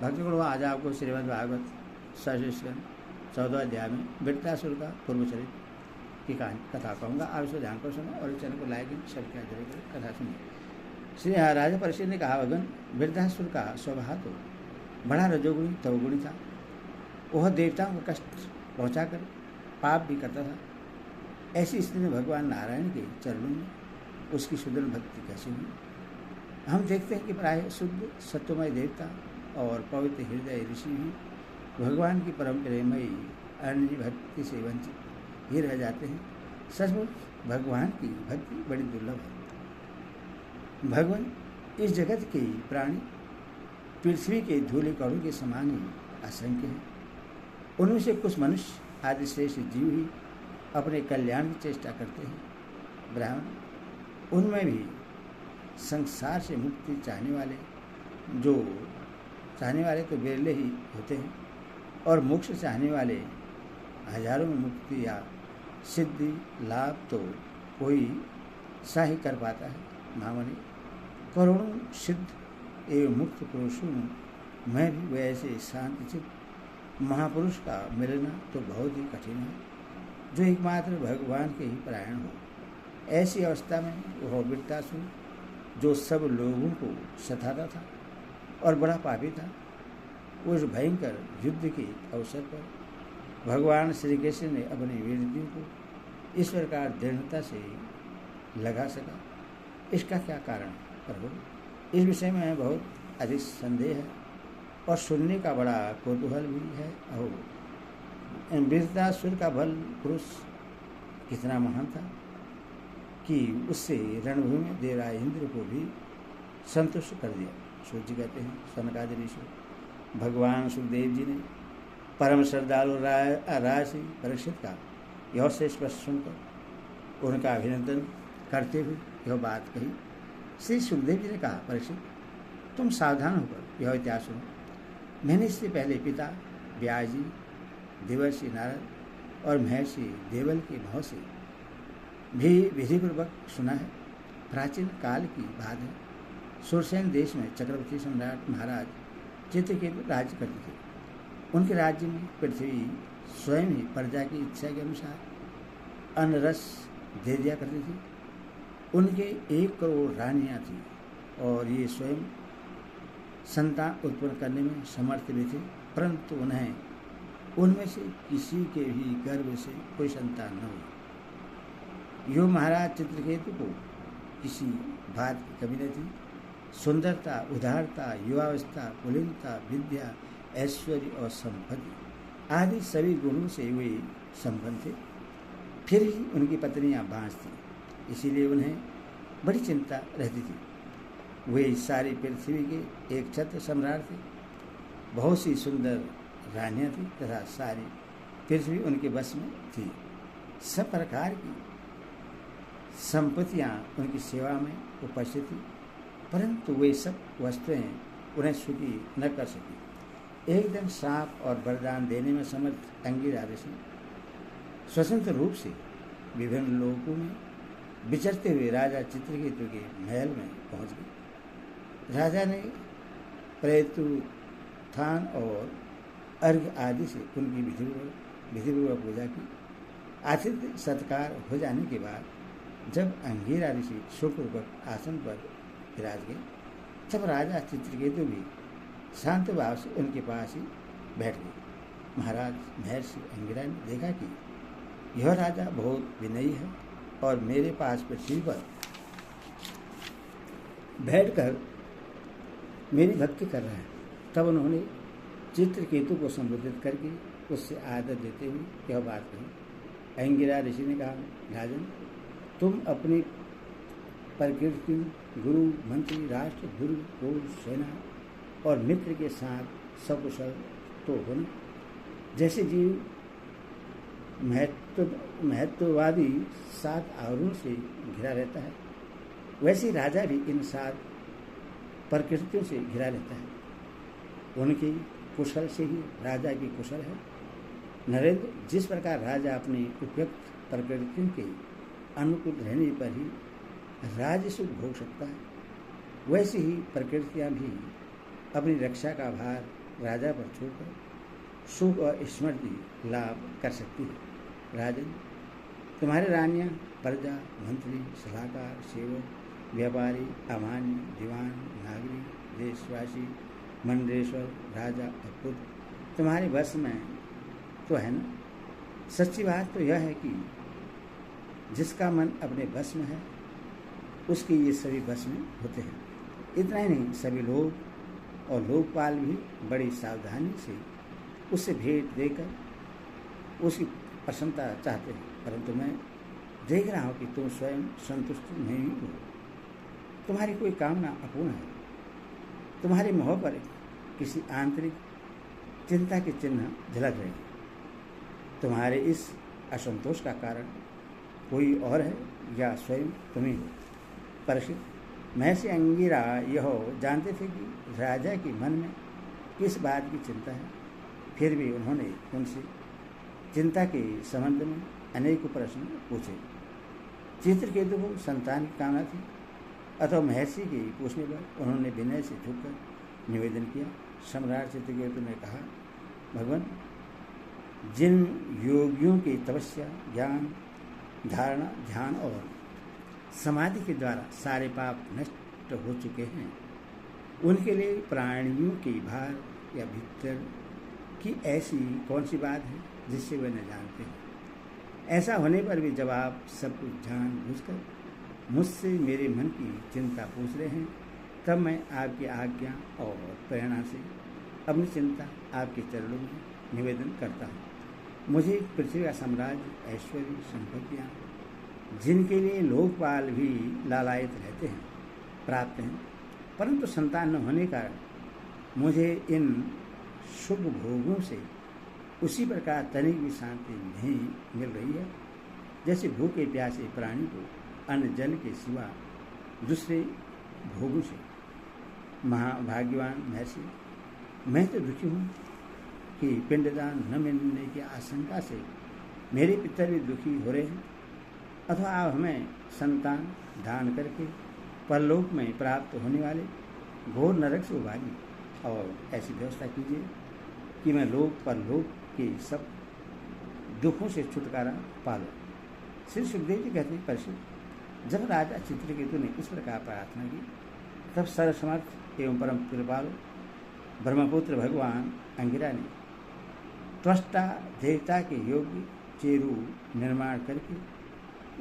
भक्तगण आज आपको श्रीमद् भागवत षष्ठ 14 अध्याय में वृत्तासुर का पूर्व चरित्र की कथा कहूँगा। आप इसको ध्यान कर सुनो और इस चैनल को लाइक सब्सक्राइब जरूर करें। कथा सुनिए। श्री राजा परीक्षित ने कहा, भगवान, वृद्धासुर का स्वभाव तो बड़ा रजोगुणी तवगुणी था। वह देवताओं को कष्ट पहुँचाकर पाप भी करता था। ऐसी स्थिति में भगवान नारायण के चरणों में उसकी सुदृढ़ भक्ति कैसे हुई। हम देखते हैं कि प्राय शुद्ध सत्यमय देवता और पवित्र हृदय ऋषि भी भगवान की परम प्रेमयी अन्य भक्ति से वंचित ही रह जाते हैं। सचमुच भगवान की भक्ति बड़ी दुर्लभ है। भगवान इस जगत के प्राणी पृथ्वी के धूलि कणों के समान ही असंख्य हैं। उनमें से कुछ मनुष्य आदि श्रेष्ठ जीव ही अपने कल्याण की चेष्टा करते हैं। ब्राह्मण उनमें भी संसार से मुक्ति चाहने वाले तो विरले ही होते हैं और मोक्ष चाहने वाले हजारों में मुक्ति या सिद्धि लाभ तो कोई सा ही कर पाता है। महामणि, करोड़ों सिद्ध एवं मुक्त पुरुषों में भी वैसे शांतिचित्त महापुरुष का मिलना तो बहुत ही कठिन है, जो एकमात्र भगवान के ही परायण हो। ऐसी अवस्था में वह वृत्तासुर, जो सब लोगों को सताता था और बड़ा पापी था, उस भयंकर युद्ध के अवसर पर भगवान श्री कृष्ण ने अपनी वीरतियों को इस प्रकार दृढ़ता से लगा सका। इसका क्या कारण है प्रभु? इस विषय में बहुत अधिक संदेह है और सुनने का बड़ा कौतूहल भी है। और वृत्तासुर का बल पुरुष कितना महान था कि उससे रणभूमि में देवराज इंद्र को भी संतुष्ट कर दिया। सूर्य जी कहते हैं, सनकादि ऋषि भगवान सुखदेव जी ने परम श्रद्धालु राजसी परीक्षित का यह शेष प्रश्न सुनकर उनका अभिनंदन करते हुए यह बात कही। श्री सुखदेव जी ने कहा, परीक्षित, तुम सावधान होकर यह इतिहास सुनो। मैंने इससे पहले पिता व्यास जी, देवर्षि नारद और महर्षि देवल के मुँह से भी विधिपूर्वक सुना है। प्राचीन काल की बात है। सुरसेन देश में चक्रवर्ती सम्राट महाराज चित्रकेतु राज्य करते थे। उनके राज्य में पृथ्वी स्वयं ही प्रजा की इच्छा के अनुसार अन्न रस दे दिया करती थी। उनके 1 करोड़ रानियाँ थीं और ये स्वयं संतान उत्पन्न करने में समर्थ भी थे, परंतु उनमें से किसी के भी गर्भ से कोई संतान न हुई। यो महाराज चित्रकेतु को किसी बात की कमी न थी। सुंदरता, उदारता, युवावस्था, कुलीनता, विद्या, ऐश्वर्य और संपत्ति आदि सभी गुणों से वे संपन्न थे। फिर ही उनकी पत्नियां बांझ थीं, इसीलिए उन्हें बड़ी चिंता रहती थी। वे सारी पृथ्वी के एक छत्र सम्राट थे। बहुत सी सुंदर रानियाँ थीं तथा सारी पृथ्वी उनके बस में थी। सब प्रकार की संपत्तियाँ उनकी सेवा में उपस्थित थी, परंतु वे सब वस्तुएं उन्हें सुखी न कर सकी। एक दिन श्राप और वरदान देने में समर्थ अंगिरा ऋषि स्वतंत्र रूप से विभिन्न लोकों में विचरते हुए राजा चित्रकेतु के महल में पहुंच गए। राजा ने प्रेतुत्थान और अर्घ्य आदि से उनकी विधिपूर्वक पूजा की। आतिथ्य सत्कार हो जाने के बाद जब अंगिरा ऋषि सुखपूर्वक आसन पर विराज गए, तब राजा चित्रकेतु भी शांत भाव से उनके पास ही बैठ गए। महाराज महर्षि अंगिरा ने देखा कि यह राजा बहुत विनयी है और मेरे पास पृथ्वी पर बैठकर मेरी भक्ति कर रहा है। तब उन्होंने चित्रकेतु को संबोधित करके उससे आदर देते हुए यह बात कही। अंगिरा ऋषि ने कहा, राजन, तुम अपनी प्रकृति, गुरु, मंत्री, राष्ट्र, गुरु, फौज, सेना और मित्र के साथ सकुशल तो हो न। जैसे जीव महत्ववादी 7 आवरणों से घिरा रहता है, वैसे राजा भी इन 7 प्रकृतियों से घिरा रहता है। उनकी कुशल से ही राजा की कुशल है। नरेंद्र, जिस प्रकार राजा अपनी उपयुक्त प्रकृतियों के अनुकूल रहने पर ही राज्य सुख भोग सकता है, वैसे ही प्रकृतियाँ भी अपनी रक्षा का भार राजा पर छोड़कर सुख और स्मृति लाभ कर सकती है। राजन, तुम्हारी रानियां, प्रजा, मंत्री, सलाहकार, सेवक, व्यापारी, अमान्य, दीवान, नागरिक, देशवासी, मंडलेश्वर, राजा और पुत्र तुम्हारे वश में तो है ना। सच्ची बात तो यह है कि जिसका मन अपने वश में है उसके ये सभी वश में होते हैं। इतना ही नहीं, सभी लोग और लोकपाल भी बड़ी सावधानी से उससे भेंट देकर उसकी प्रसन्नता चाहते हैं, परंतु मैं देख रहा हूँ कि तुम स्वयं संतुष्ट नहीं हो। तुम्हारी कोई कामना अपूर्ण है। तुम्हारे मुँह पर किसी आंतरिक चिंता के चिन्ह झलक रहे हैं। तुम्हारे इस असंतोष का कारण कोई और है या स्वयं तुम ही हो। परीक्षित, महर्षि अंगिरा यह जानते थे कि राजा के मन में किस बात की चिंता है, फिर भी उन्होंने उनसे चिंता के संबंध में अनेक प्रश्न पूछे। चित्रकेतु को संतान की कामना थी, अतः महर्षि के पूछने पर उन्होंने विनय से झुककर निवेदन किया। सम्राट चित्रकेतु ने कहा, भगवान, जिन योगियों की तपस्या, ज्ञान, धारणा, ध्यान और समाधि के द्वारा सारे पाप नष्ट हो चुके हैं, उनके लिए प्राणियों के भार या भीतर की ऐसी कौन सी बात है जिससे वे न जानते हैं। ऐसा होने पर भी जब आप सब कुछ जान बूझकर मुझसे मेरे मन की चिंता पूछ रहे हैं, तब मैं आपकी आज्ञा और प्रेरणा से अपनी चिंता आपके चरणों में निवेदन करता हूँ। मुझे पृथ्वी का साम्राज्य, ऐश्वर्य, संपत्तियाँ, जिनके लिए लोकपाल भी लालायित रहते हैं, प्राप्त हैं, परंतु संतान न होने के कारण मुझे इन शुभ भोगों से उसी प्रकार तनिक भी शांति नहीं मिल रही है जैसे भूखे प्यासे प्राणी को अन्न जल के सिवा दूसरे भोगों से। महाभाग्यवान महर्षि, मैं तो दुखी हूँ कि पिंडदान न मिलने की आशंका से मेरे पितर भी दुखी हो रहे हैं, अथवा आप हमें संतान दान करके परलोक में प्राप्त होने वाले घोर नरक से उबारिए और ऐसी व्यवस्था कीजिए कि मैं लोक परलोक के सब दुखों से छुटकारा पा लूं। श्री सुखदेव जी कहते हैं, परीक्षित, जब राजा चित्रकेतु ने इस प्रकार प्रार्थना की, तब सर्वसमर्थ एवं परम कृपालु ब्रह्मपुत्र भगवान अंगिरा ने त्वष्टा देवता के योग्य चेरू निर्माण करके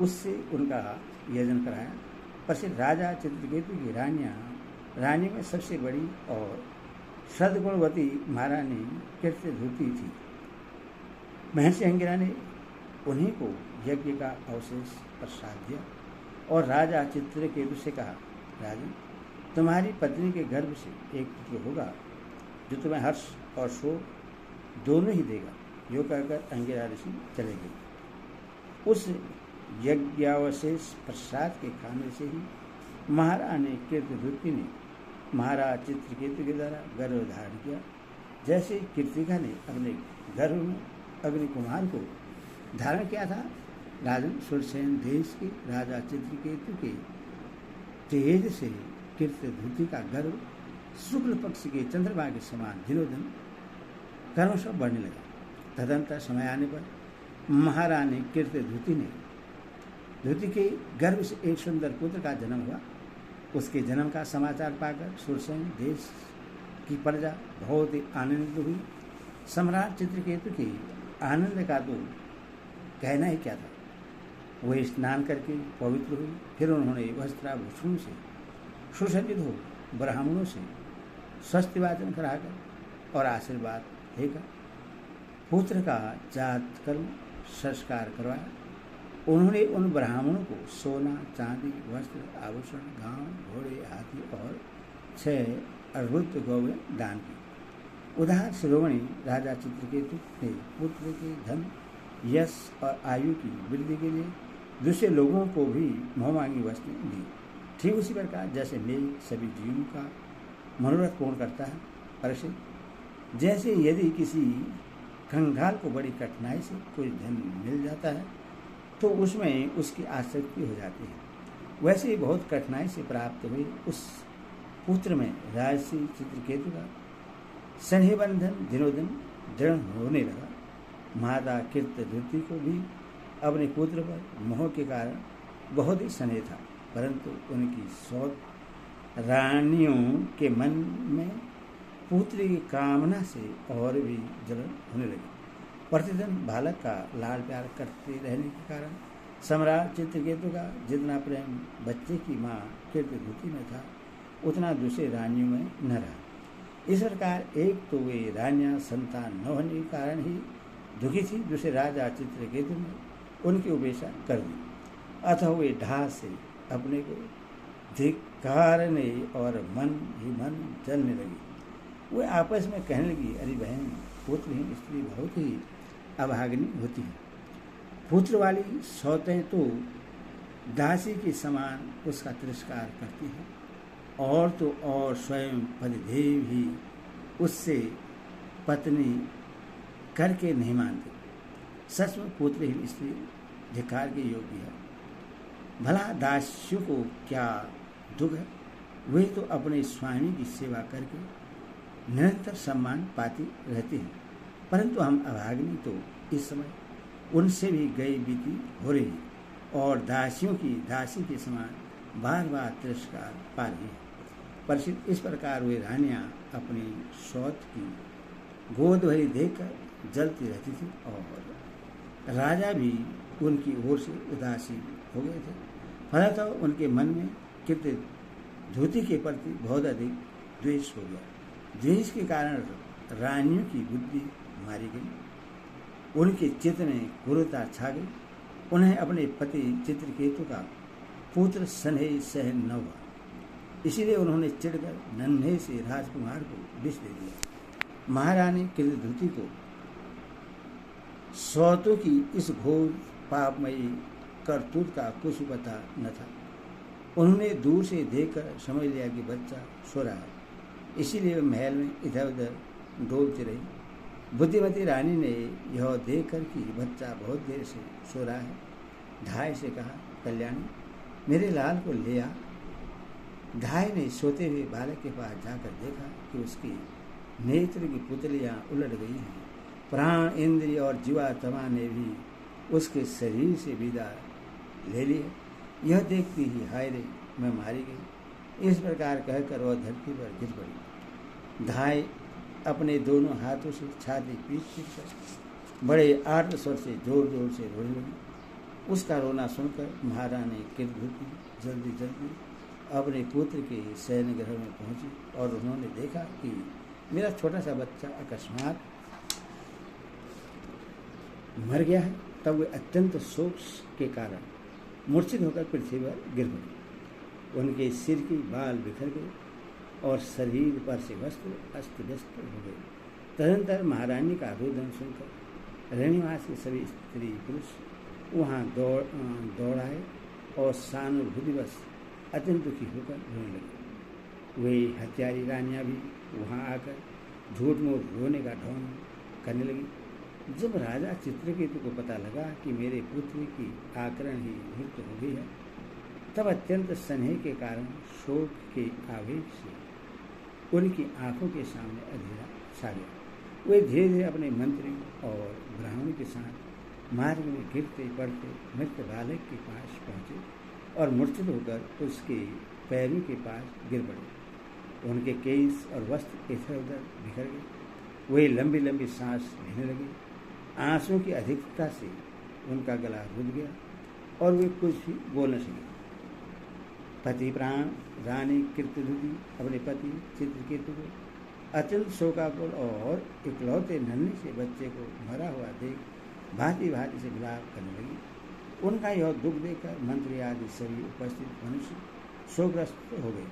उससे उनका यजन कराया। प्रसिद्ध राजा चित्रकेतु की रानी में सबसे बड़ी और सद्गुणवती महारानी कीर्तिधूति थी। महर्षि अंगिरा ने उन्हीं को यज्ञ का अवशेष प्रसाद दिया और राजा चित्रकेतु से कहा, राजन, तुम्हारी पत्नी के गर्भ से एक पुत्र होगा जो तुम्हें हर्ष और शोक दोनों ही देगा। यो कहकर अंगिरा ऋषि चले गए। उस यज्ञावशेष प्रसाद के खाने से ही महारानी कीर्तिधूति ने महाराज चित्रकेतु के द्वारा गर्भ धारण किया। जैसे कीर्तिका ने अपने गर्भ में अग्नि कुमार को धारण किया था, राजन, सुरसेन देश के राजा चित्रकेतु के तेज से कीर्तिधूति का गर्भ शुक्ल पक्ष के चंद्रमा के समान दिनों दिन क्रमश बढ़ने लगा। तदंतर समय आने पर महारानी कीर्तिधूति के गर्भ से एक सुंदर पुत्र का जन्म हुआ। उसके जन्म का समाचार पाकर सुरसेन देश की प्रजा बहुत ही आनंदित हुई। सम्राट चित्रकेतु के आनंद का तो कहना ही क्या था। वह स्नान करके पवित्र हुई। फिर उन्होंने वस्त्राभूषण से सुसज्जित हो ब्राह्मणों से स्वस्ति वाचन कराकर और आशीर्वाद देकर पुत्र का जात कर्म संस्कार करवाया। उन्होंने उन ब्राह्मणों को सोना, चांदी, वस्त्र, आभूषण, गांव, घोड़े, हाथी और 6 अर्बुद गौवें दान की। उदार शिरोमणि राजा चित्रकेतु ने पुत्र के धन, यश और आयु की वृद्धि के लिए दूसरे लोगों को भी मोहमांगी वस्तुएं दी। ठीक उसी प्रकार जैसे मेघ सभी जीवों का मनोरथ पूर्ण करता है। परीक्षित, जैसे यदि किसी कंगाल को बड़ी कठिनाई से कोई धन मिल जाता है तो उसमें उसकी आसक्ति हो जाती है, वैसे ही बहुत कठिनाई से प्राप्त हुए उस पुत्र में राजसी चित्रकेतु का स्नेह बंधन दिनों दिन दृढ़ होने लगा। माता कीर्तिद्युति को भी अपने पुत्र पर मोह के कारण बहुत ही स्नेह था, परंतु उनकी 100 रानियों के मन में पुत्री की कामना से और भी जलन होने लगी। प्रतिदिन बालक का लाड़ प्यार करते रहने के कारण सम्राट चित्रकेतु का जितना प्रेम बच्चे की माँ कीर्तिद्युति में था, उतना दूसरे रानियों में न रहा। इस प्रकार एक तो वे रानियां संतान न होने के कारण ही दुखी थी, दूसरे राजा चित्रकेतु ने उनकी उपेक्षा कर दी, अतः वे ढास से अपने को धिक्कारने और मन ही मन जलने लगी। वे आपस में कहने लगी, अरे बहन, पुत्रहीन स्त्री बहुत ही अभागिनी होती है। पुत्र वाली सौतें तो दासी के समान उसका तिरस्कार करती है, और तो और स्वयं पतिदेव ही उससे पत्नी करके नहीं मानते। सच में पुत्रहीन स्त्री धिक्कार के योग्य है। भला दासियों को क्या दुख है, वे तो अपने स्वामी की सेवा करके निरंतर सम्मान पाती रहती हैं, परंतु हम अभागिनी तो इस समय उनसे भी गई बीती हो रही है और दासियों की दासी के समान बार बार तिरस्कार पा रही है। परिचित इस प्रकार वे रानियां अपनी सौत की गोद भरी देखकर जलती रहती थी और राजा भी उनकी ओर से उदासीन हो गए थे। फलतः उनके मन में कीर्तिद्युति के प्रति बहुत अधिक द्वेष हो गया। द्वेष के कारण रानियों की बुद्धि मारी गई, उनके चित्त में क्रूरता छा गई। उन्हें अपने पति चित्रकेतु का पुत्र स्नेह सहन न हुआ, इसीलिए उन्होंने चिढ़कर नन्हे से राजकुमार को विष दे दिया। महारानी कीर्तिद्युति को सौतों की इस घोर पापमयी करतूत का कुछ पता न था। उन्होंने दूर से देखकर समझ लिया कि बच्चा सो रहा है, इसीलिए महल में इधर उधर डोलती रही। बुद्धिमती रानी ने यह देखकर कि बच्चा बहुत देर से सो रहा है, ढाई से कहा, कल्याणी, मेरे लाल को ले आ। ढाई ने सोते हुए बालक के पास जाकर देखा कि उसकी नेत्र की पुतलियां उलट गई हैं। प्राण, इंद्रिय और जीवात्मा ने भी उसके शरीर से विदा ले ली है। यह देखती ही, हाय रे, मैं मारी गई। इस प्रकार कहकर वह धरती पर गिर पड़ी। ढाई अपने दोनों हाथों से छाती पीट कर बड़े आर्त स्वर से जोर जोर से रोने लगी। उसका रोना सुनकर महारानी कीर्तिद्युति जल्दी जल्दी अपने पुत्र के शयन गृह में पहुंची और उन्होंने देखा कि मेरा छोटा सा बच्चा अकस्मात मर गया है। तब वे अत्यंत शोक के कारण मूर्छित होकर पृथ्वी पर गिर पड़े। उनके सिर की बाल बिखर गए और शरीर पर से वस्त्र अस्त व्यस्त हो गए। तदनंतर महारानी का रोदन सुनकर रहनिवास के सभी स्त्री पुरुष वहाँ दौड़ाए और सहानुभूतिवश अत्यंत दुखी होकर रोने लगे। वे हत्यारी रानियाँ भी वहाँ आकर झूठ मूठ रोने का ढोंग करने लगी। जब राजा चित्रकेतु को पता लगा कि मेरे पुत्र की आकरण ही मृत्यु हो गई है, तब अत्यंत स्नेह के कारण शोक के आवेश से उनकी आंखों के सामने अंधेरा छा गया। वे धीरे धीरे अपने मंत्री और ब्राह्मणों के साथ मार्ग में गिरते पड़ते मृत बालक के पास पहुँचे और मूर्छित होकर उसके पैरों के पास गिर पड़े। उनके केस और वस्त्र इधर उधर बिखर गए। वे लंबी लंबी सांस लेने लगे। आंसुओं की अधिकता से उनका गला रुक गया और वे कुछ भी बोल न सके। पति प्राण रानी कीर्तिद्युति अपने पति चित्रकेतु को अत्यंत शोकाकुल और इकलौते नन्हे से बच्चे को मरा हुआ देख भांति भांति से विलाप करने लगी। उनका यह दुख देखकर मंत्री आदि सभी उपस्थित मनुष्य शोकग्रस्त हो गए।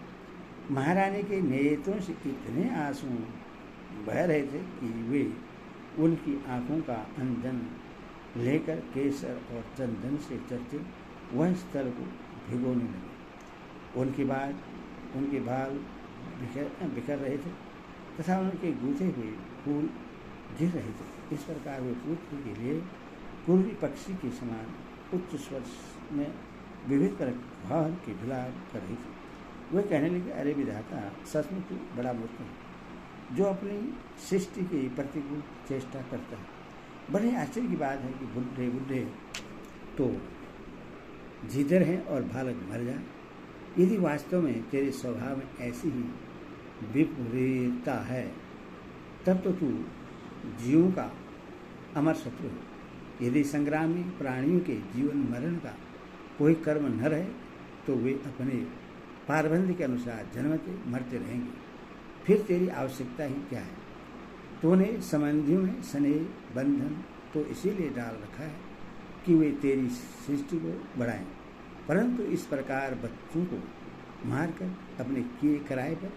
महारानी के नेत्रों से इतने आंसू बह रहे थे कि वे उनकी आंखों का अंजन लेकर केसर और चंदन से चर्चित वह स्थल को भिगोने लगे। उनके बाल बिखर रहे थे तथा उनके गूंथे हुए फूल गिर रहे थे। इस प्रकार वे पुत्र के लिए पूर्वी पक्षी के समान उच्च स्वर में विविध प्रकार के विलाप कर रही थी। वे कहने लगे, अरे विधाता, सचमुच तू बड़ा मूर्ख है। जो अपनी सृष्टि की प्रतिकूल चेष्टा करता है। बड़े आश्चर्य की बात है कि बुढ़े बुढ़े तो जीते रहें और बालक मर जाए। यदि वास्तव में तेरे स्वभाव में ऐसी ही विपरीतता है, तब तो तू जीवों का अमर शत्रु है। यदि संग्रामी प्राणियों के जीवन मरण का कोई कर्म न रहे, तो वे अपने पारबंध के अनुसार जन्मते मरते रहेंगे। फिर तेरी आवश्यकता ही क्या है? तूने संबंधियों में स्नेह बंधन तो इसीलिए डाल रखा है कि वे तेरी सृष्टि को बढ़ाएं, परंतु इस प्रकार बच्चों को मारकर अपने किए किराए पर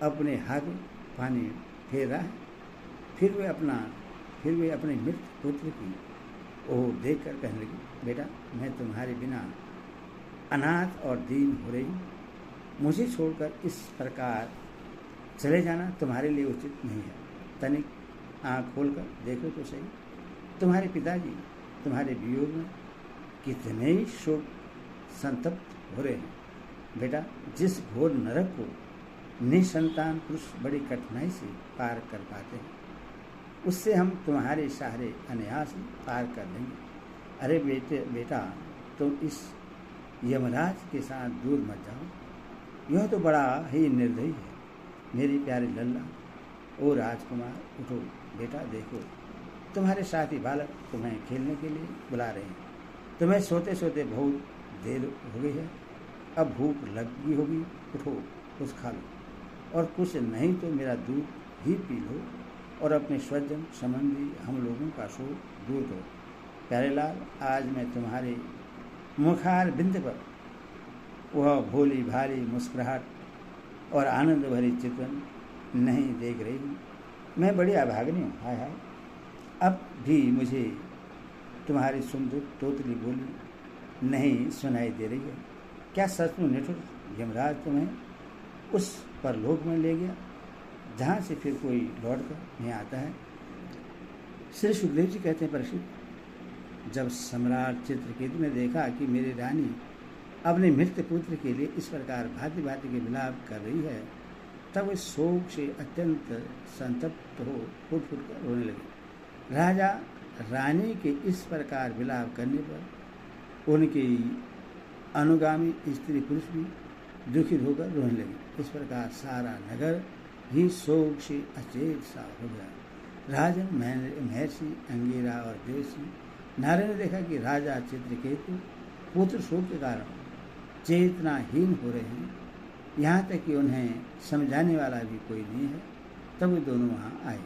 अपने हाथ पानी फेर रहा है। फिर वे अपने मृत पुत्र की ओर देखकर कहने लगी, बेटा मैं तुम्हारे बिना अनाथ और दीन हो रही हूँ। मुझे छोड़कर इस प्रकार चले जाना तुम्हारे लिए उचित नहीं है। तनिक आँख खोलकर देखो तो सही, तुम्हारे पिताजी तुम्हारे वियोग में कितने ही शोक संतप्त हो रहे हैं। बेटा, जिस घोर नरक को निसंतान पुरुष बड़ी कठिनाई से पार कर पाते हैं, उससे हम तुम्हारे सहारे अनायास पार कर लेंगे। अरे बेटा, तुम इस यमराज के साथ दूर मत जाओ, यह तो बड़ा ही निर्दयी है। मेरी प्यारी लल्ला, ओ राजकुमार, उठो बेटा, देखो तुम्हारे साथी बालक तुम्हें खेलने के लिए बुला रहे हैं। तुम्हें सोते सोते बहुत देर हो गई है, अब भूख लगी होगी, उठो कुछ खा लो, और कुछ नहीं तो मेरा दूध ही पी लो और अपने स्वजन संबंधी हम लोगों का शोक दूर करो। प्यारे लाल, आज मैं तुम्हारे मुखार बिंद पर वह भोली भाली मुस्कुराहट और आनंद भरी चित्रण नहीं देख रही हूँ। मैं बड़ी अभागिनी हूँ। हाय हाय, अब भी मुझे तुम्हारी सुंदर तोतली बोली नहीं सुनाई दे रही है। क्या सचमुच निठुर यमराज तुम्हें उस परलोक में ले गया जहाँ से फिर कोई लौट कर नहीं आता है? श्री सुखदेव जी कहते हैं, परीक्षित, जब सम्राट चित्रकेतु ने देखा कि मेरी रानी अपने मृत पुत्र के लिए इस प्रकार भांति भांति के विलाप कर रही है, तब वे शोक से अत्यंत संतप्त हो फुट फुट कर रोने लगे। राजा रानी के इस प्रकार विलाप करने पर उनकी अनुगामी स्त्री पुरुष भी दुखित होकर रोने लगे। इस प्रकार सारा नगर ही शोक से अचेत सा हो गया। राजन महर्षि अंगिरा और देवसी नारद ने देखा कि राजा चित्रकेतु पुत्र शोक के कारण चेतनाहीन हो रहे हैं, यहाँ तक कि उन्हें समझाने वाला भी कोई नहीं है। तब वे दोनों वहाँ आए।